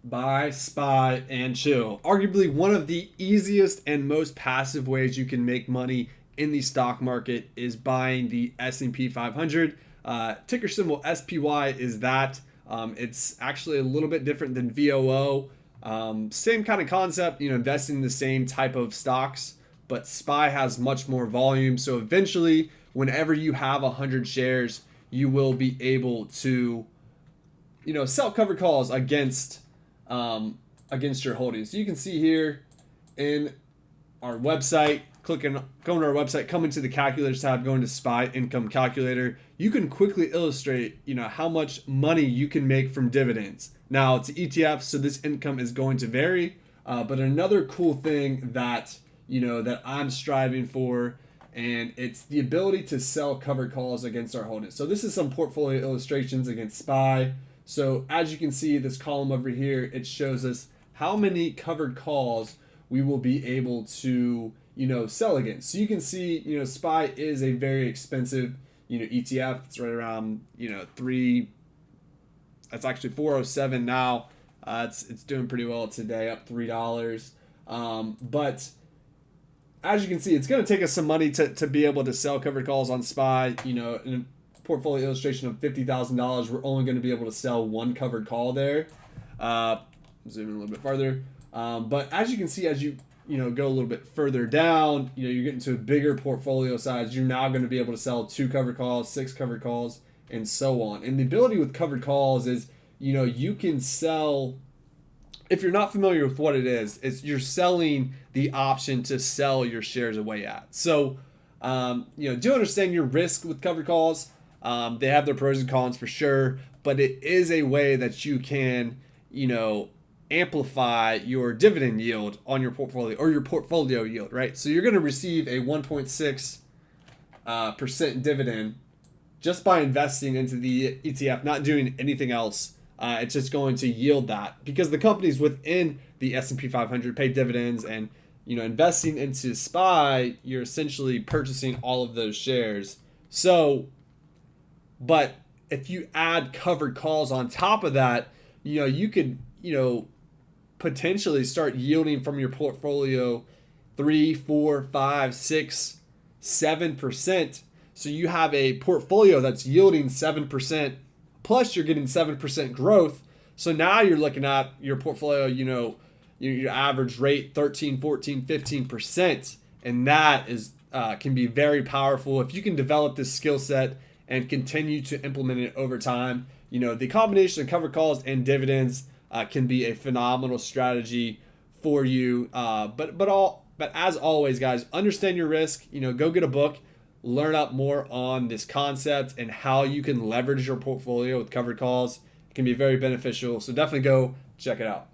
Buy, SPY, and chill. Arguably one of the easiest and most passive ways you can make money in the stock market is buying the S&P 500. Ticker symbol SPY is that. It's actually a little bit different than VOO. Same kind of concept, investing in the same type of stocks, but SPY has much more volume. So eventually, whenever you have 100 shares, you will be able to sell covered calls against your holdings. So you can see here in our website, going to our website, coming to the calculators tab, going to SPY income calculator, you can quickly illustrate, how much money you can make from dividends. Now it's ETF, so this income is going to vary. But another cool thing that that I'm striving for, and it's the ability to sell covered calls against our holdings. So this is some portfolio illustrations against SPY. So as you can see, this column over here, it shows us how many covered calls we will be able to, sell against. So you can see, SPY is a very expensive, ETF. It's right around, that's actually 407 now. It's doing pretty well today, up $3. But as you can see, it's going to take us some money to be able to sell covered calls on SPY. In a portfolio illustration of $50,000, we're only going to be able to sell one covered call there. Zoom in a little bit farther. But as you can see, as you go a little bit further down, you're getting to a bigger portfolio size. You're now going to be able to sell 2 covered calls, 6 covered calls, and so on. And the ability with covered calls is, you can sell. If you're not familiar with what it is, you're selling the option to sell your shares away at. So, do understand your risk with covered calls. They have their pros and cons for sure, but it is a way that you can, amplify your dividend yield on your portfolio, or your portfolio yield, right? So you're going to receive a 1.6% dividend just by investing into the ETF, not doing anything else. It's just going to yield that because the companies within the S&P 500 pay dividends, and investing into SPY, you're essentially purchasing all of those shares. So, but if you add covered calls on top of that, you could potentially start yielding from your portfolio 3, 4, 5, 6, 7%. So you have a portfolio that's yielding 7%, plus you're getting 7% growth. So now you're looking at your portfolio, your average rate 13, 14, 15%. And that is can be very powerful if you can develop this skill set and continue to implement it over time. The combination of covered calls and dividends can be a phenomenal strategy for you. But as always, guys, understand your risk. Go get a book, learn up more on this concept and how you can leverage your portfolio with covered calls. It can be very beneficial. So definitely go check it out.